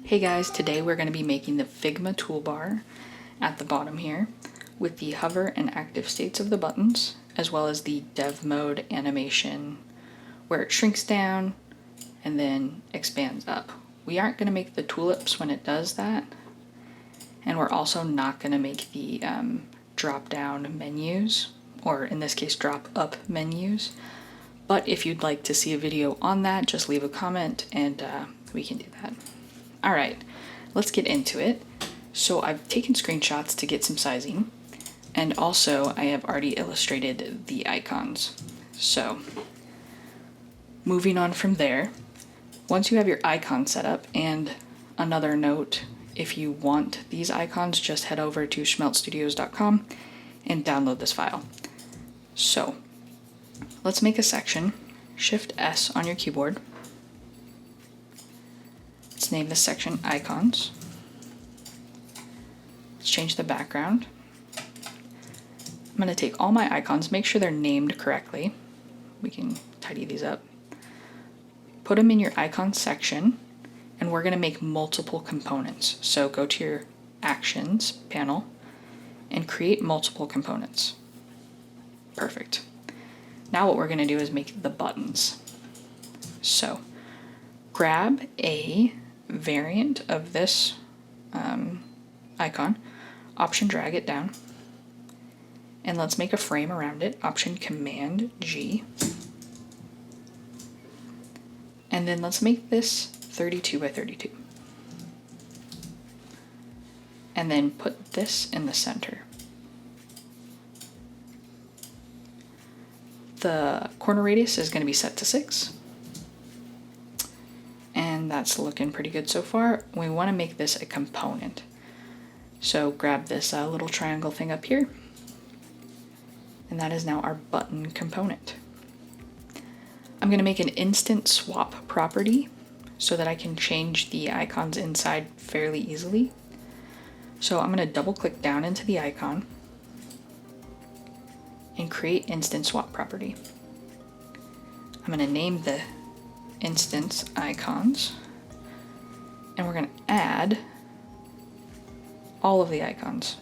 Hey guys, today we're going to be making the Figma toolbar at the bottom here with the hover and active states of the buttons, as well as the dev mode animation where it shrinks down and then expands up. We aren't going to make the tulips when it does that, and we're also not going to make the drop down menus, or in this case drop up menus. But if you'd like to see a video on that, just leave a comment and we can do that. All right, let's get into it. So I've taken screenshots to get some sizing, and also I have already illustrated the icons. So moving on from there, once you have your icon set up, and another note, if you want these icons, just head over to schmeltstudios.com and download this file. So let's make a section. Shift S on your keyboard. Let's name this section Icons. Let's change the background. I'm going to take all my icons, make sure they're named correctly. We can tidy these up. Put them in your icon section, and we're going to make multiple components. So go to your Actions panel and create multiple components. Perfect. Now what we're going to do is make the buttons. So grab a variant of this icon, Option drag it down, and let's make a frame around it, Option Command G, and then let's make this 32 by 32, and then put this in the center. The corner radius is going to be set to 6. And that's looking pretty good so far. We want to make this a component. So grab this little triangle thing up here, and that is now our button component. I'm going to make an instant swap property so that I can change the icons inside fairly easily. So I'm going to double click down into the icon and create instant swap property. I'm going to name the instance icons, and we're going to add all of the icons,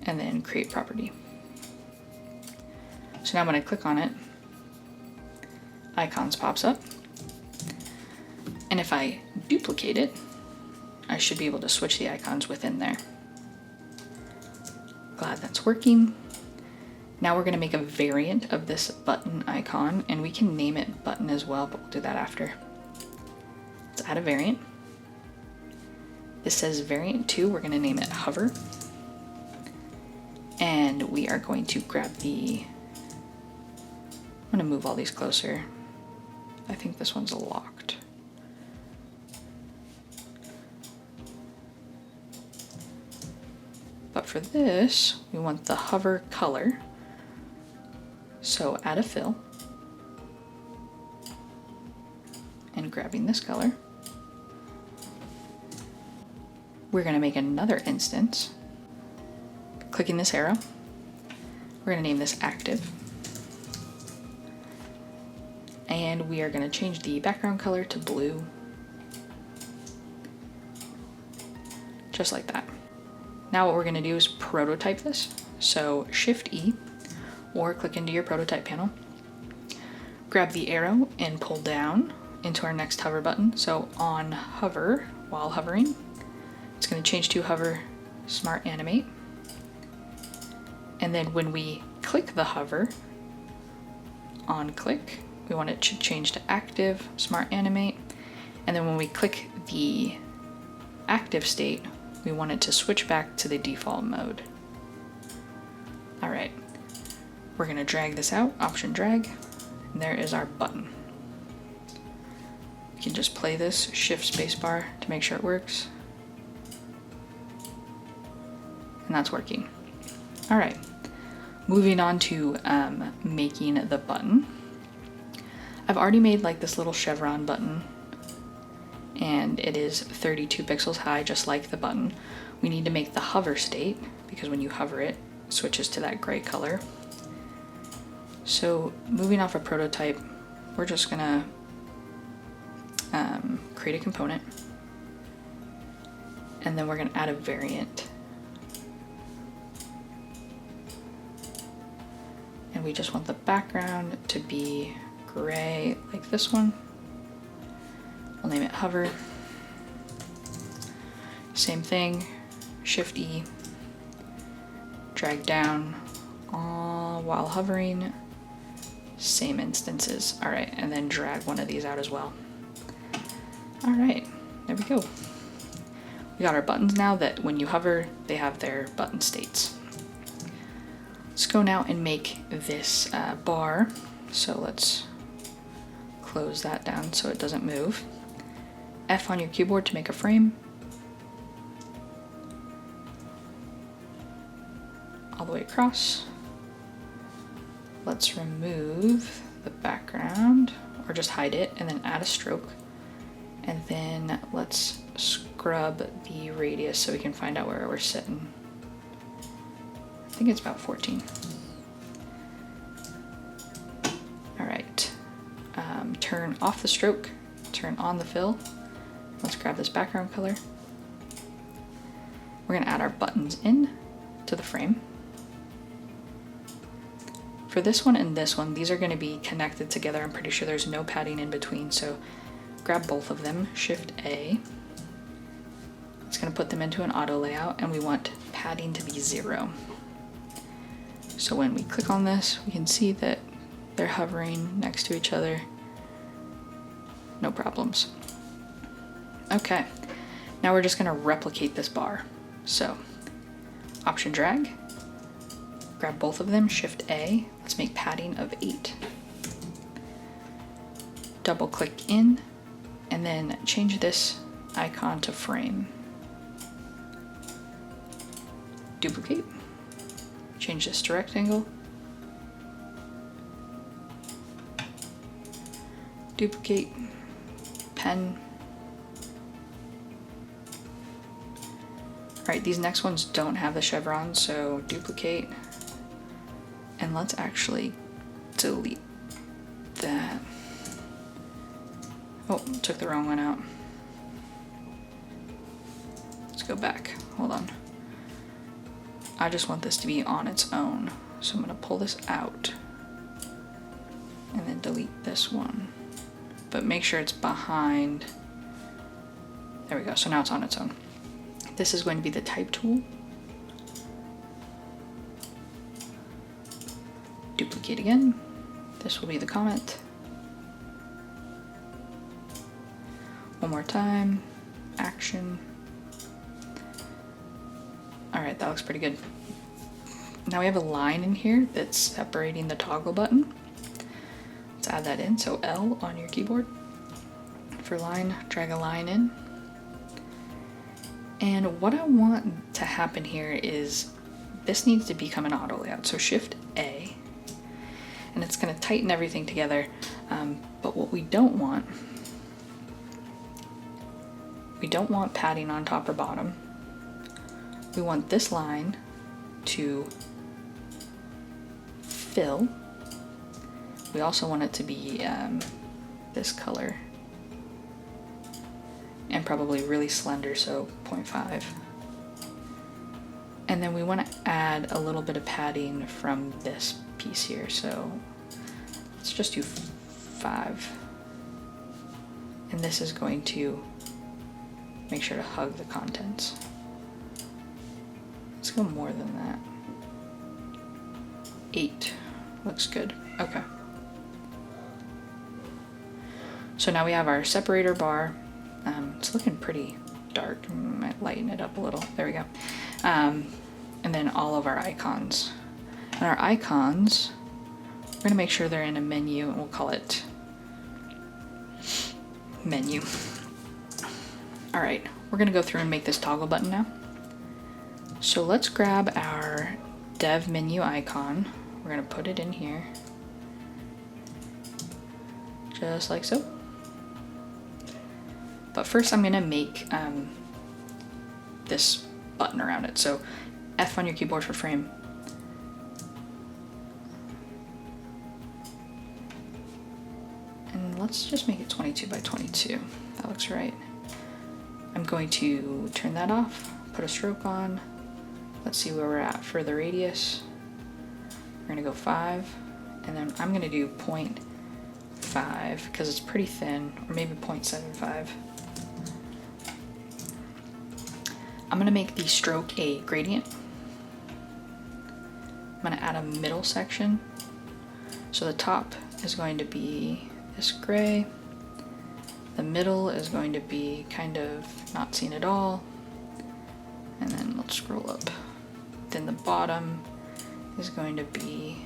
and then create property. So now when I click on it, icons pops up, and if I duplicate it, I should be able to switch the icons within there. Glad that's working. Now we're going to make a variant of this button icon, and we can name it button as well, but we'll do that after. Let's add a variant. This says variant 2, we're going to name it hover. And we are going to grab the, I'm going to move all these closer. I think this one's locked. But for this, we want the hover color. So add a fill, and grabbing this color, we're going to make another instance. Clicking this arrow, we're going to name this active, and we are going to change the background color to blue, just like that. Now what we're going to do is prototype this. So Shift E, or click into your prototype panel, grab the arrow and pull down into our next hover button. So on hover, while hovering, it's going to change to hover smart animate. And then when we click the hover, on click, we want it to change to active smart animate. And then when we click the active state, we want it to switch back to the default mode. All right. We're going to drag this out, Option drag, and there is our button. You can just play this, Shift spacebar to make sure it works. And that's working. All right, moving on to making the button. I've already made like this little chevron button, and it is 32 pixels high, just like the button. We need to make the hover state, because when you hover it, it switches to that gray color. So moving off a prototype, we're just gonna create a component, and then we're going to add a variant. And we just want the background to be gray like this one. We'll name it hover. Same thing, Shift E, drag down all while hovering, same instances. All right, and then drag one of these out as well. All right, there we go. We got our buttons now that when you hover, they have their button states. Let's go now and make this bar. So let's close that down so it doesn't move. F on your keyboard to make a frame. All the way across. Let's remove the background or just hide it and then add a stroke. And then let's scrub the radius so we can find out where we're sitting. I think it's about 14. All right, turn off the stroke, turn on the fill. Let's grab this background color. We're gonna add our buttons in to the frame. For this one and this one, these are gonna be connected together. I'm pretty sure there's no padding in between, so grab both of them, Shift A. It's gonna put them into an auto layout, and we want padding to be 0. So when we click on this, we can see that they're hovering next to each other. No problems. Okay, now we're just gonna replicate this bar. So, Option drag, grab both of them, Shift A, let's make padding of 8. Double click in, and then change this icon to frame. Duplicate, change this to rectangle, duplicate, pen. All right, these next ones don't have the chevron, so duplicate, and let's actually delete that. Oh, took the wrong one out. Let's go back, hold on. I just want this to be on its own. So I'm gonna pull this out and then delete this one, but make sure it's behind. There we go, so now it's on its own. This is going to be the type tool. Duplicate again. This will be the comment. One more time, action. All right, that looks pretty good. Now we have a line in here that's separating the toggle button. Let's add that in, so L on your keyboard. For line, drag a line in. And what I want to happen here is this needs to become an auto layout, so Shift A, and it's gonna tighten everything together, but what we don't want padding on top or bottom. We want this line to fill. We also want it to be this color and probably really slender, so 0.5. And then we want to add a little bit of padding from this piece here, so let's just do 5. And this is going to make sure to hug the contents. Let's go more than that. 8 looks good. Okay. So now we have our separator bar. It's looking pretty dark. I might lighten it up a little. There we go. And then all of our icons. And our icons, we're gonna make sure they're in a menu, and we'll call it menu. All right, we're gonna go through and make this toggle button now. So let's grab our dev menu icon. We're gonna put it in here, just like so. But first I'm gonna make this button around it. So F on your keyboard for frame. And let's let's just make it 22 by 22. That looks right. I'm going to turn that off, put a stroke on. Let's see where we're at for the radius. We're gonna go 5, and then I'm gonna do 0.5 because it's pretty thin, or maybe 0.75. I'm gonna make the stroke a gradient. I'm gonna add a middle section. So the top is going to be this gray. The middle is going to be kind of not seen at all. And then let's scroll up. Then the bottom is going to be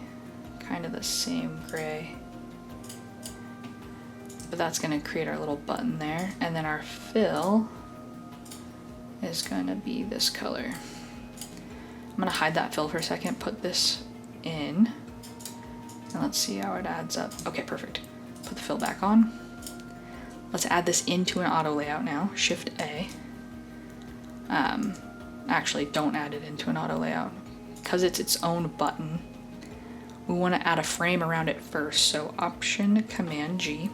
kind of the same gray. But that's gonna create our little button there. And then our fill is gonna be this color. I'm gonna hide that fill for a second, put this in, and let's see how it adds up. Okay, perfect. Put the fill back on. Let's add this into an auto layout now, Shift A. Actually, don't add it into an auto layout. Because it's its own button, we wanna add a frame around it first, so Option Command G.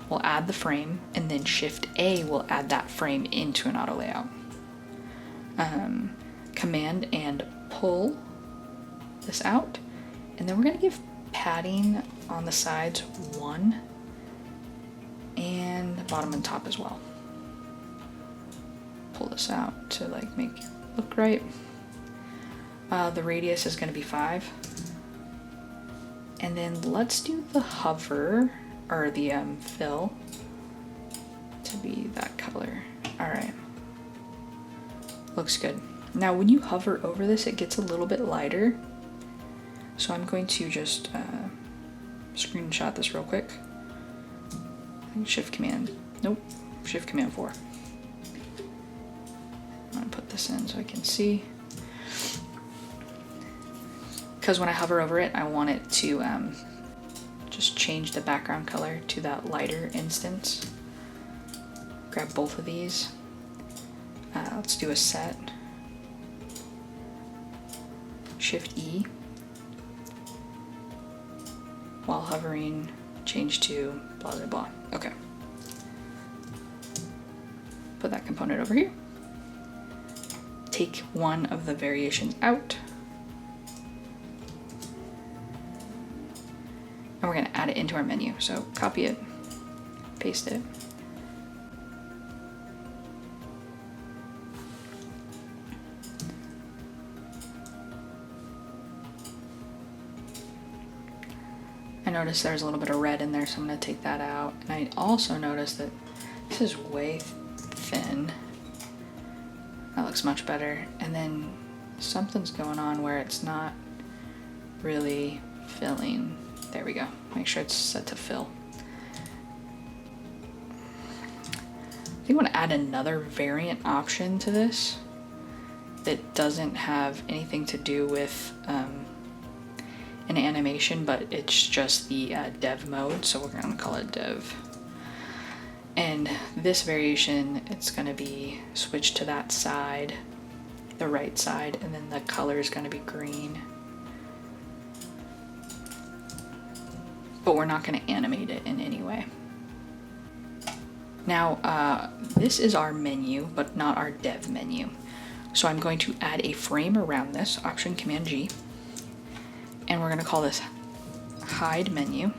We'll add the frame, and then Shift A will add that frame into an auto layout. Command and pull this out, and then we're gonna give padding on the sides 1, and the bottom and top as well. Pull this out to like make it look right. The radius is gonna be 5. And then let's do the hover, or the fill, to be that color. All right, looks good. Now when you hover over this, it gets a little bit lighter. So I'm going to just screenshot this real quick. Shift Command 4. I'm gonna put this in so I can see. Because when I hover over it, I want it to just change the background color to that lighter instance. Grab both of these. Let's do a set. Shift E. While hovering, change to blah blah blah. Okay. Put that component over here. Take one of the variations out. And we're gonna add it into our menu. So copy it, paste it. I noticed there's a little bit of red in there, so I'm gonna take that out. And I also noticed that this is way thin. That looks much better. And then something's going on where it's not really filling. There we go. Make sure it's set to fill. I think I want to add another variant option to this that doesn't have anything to do with an animation, but it's just the dev mode. So we're going to call it dev. And this variation, it's going to be switched to that side, the right side, and then the color is going to be green. But we're not going to animate it in any way. Now, this is our menu, but not our dev menu. So I'm going to add a frame around this, Option Command G, and we're going to call this hide menu.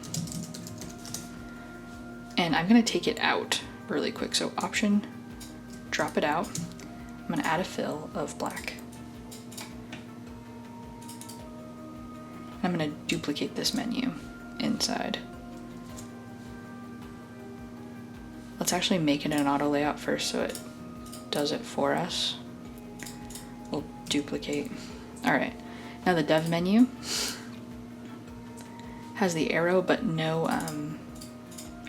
And I'm going to take it out really quick. So Option, drop it out. I'm going to add a fill of black. I'm going to duplicate this menu inside. Let's actually make it an auto layout first so it does it for us. We'll duplicate. All right, now the dev menu has the arrow but no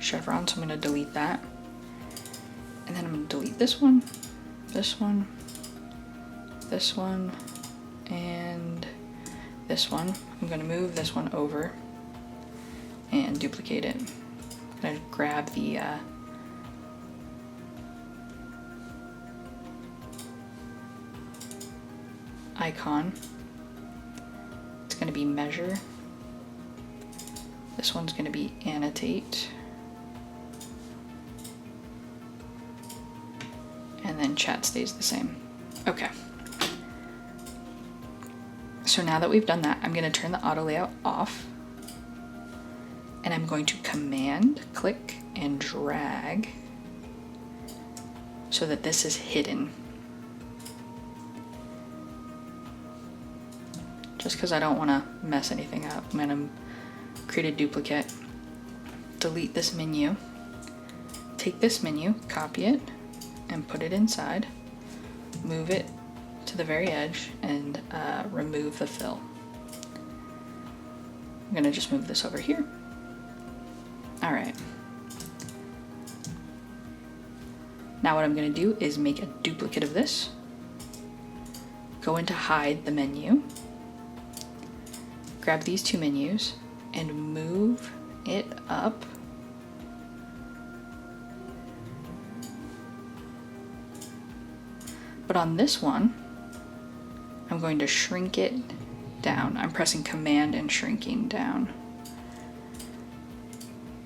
chevron, so I'm going to delete that. And then I'm going to delete this one, this one, this one, and this one. I'm going to move this one over and duplicate it. I'm going to grab the icon. It's going to be measure. This one's going to be annotate. and chat stays the same. Okay. So now that we've done that, I'm going to turn the auto layout off, and I'm going to command click and drag so that this is hidden. Just because I don't want to mess anything up, I'm going to create a duplicate, delete this menu, take this menu, copy it, and put it inside, move it to the very edge, and remove the fill. I'm going to just move this over here. All right. Now what I'm going to do is make a duplicate of this, go into hide the menu, grab these two menus, and move it up but on this one, I'm going to shrink it down. I'm pressing command and shrinking down.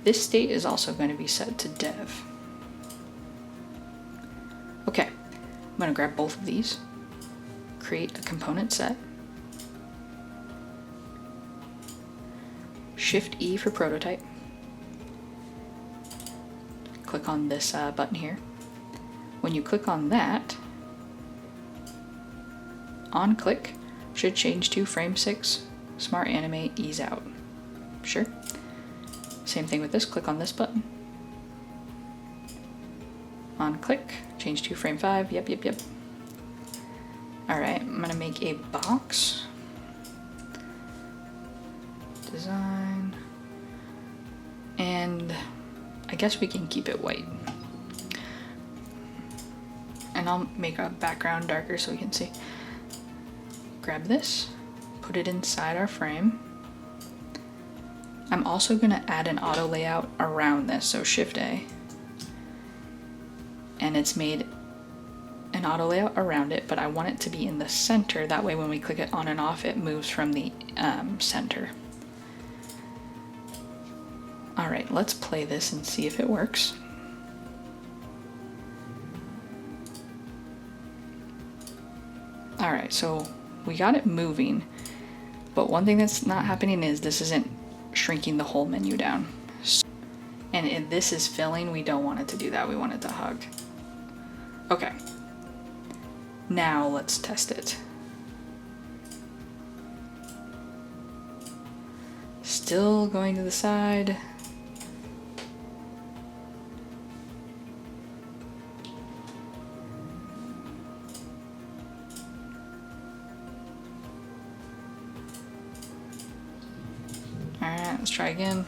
This state is also going to be set to dev. Okay, I'm going to grab both of these, create a component set, Shift E for prototype, click on this button here. When you click on that, on click should change to frame 6, smart animate, ease out. Sure. Same thing with this, click on this button. On click, change to frame 5, yep. All right, I'm gonna make a box. Design. And I guess we can keep it white. And I'll make a background darker so we can see. Grab this, put it inside our frame. I'm also gonna add an auto layout around this, so Shift A. And it's made an auto layout around it, but I want it to be in the center. That way when we click it on and off, it moves from the center. All right, let's play this and see if it works. All right, so we got it moving, but one thing that's not happening is this isn't shrinking the whole menu down. And if this is filling, we don't want it to do that. We want it to hug. Okay. Now let's test it. Still going to the side. Alright, let's try again.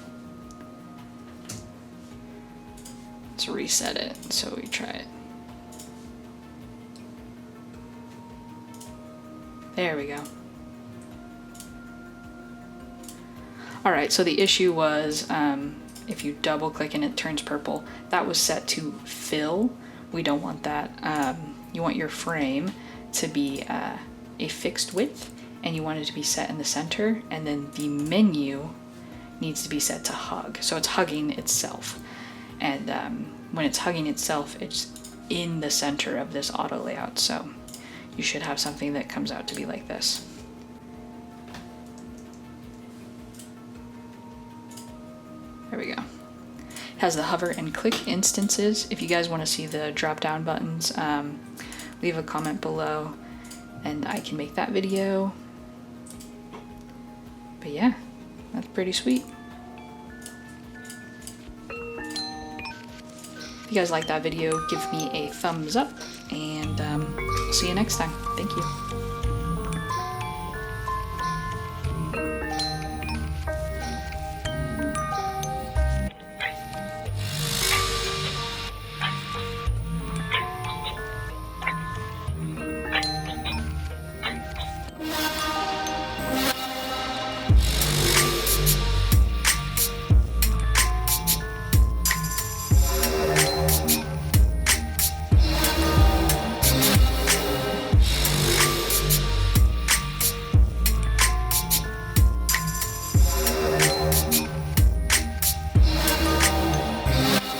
Let's reset it so we try it. There we go. Alright, so the issue was if you double click and it turns purple, that was set to fill. We don't want that. You want your frame to be a fixed width, and you want it to be set in the center, and then the menu needs to be set to hug. So it's hugging itself. And when it's hugging itself, it's in the center of this auto layout. So you should have something that comes out to be like this. There we go. It has the hover and click instances. If you guys want to see the drop down buttons, leave a comment below and I can make that video. But yeah, that's pretty sweet. If you guys like that video, give me a thumbs up, and see you next time. Thank you.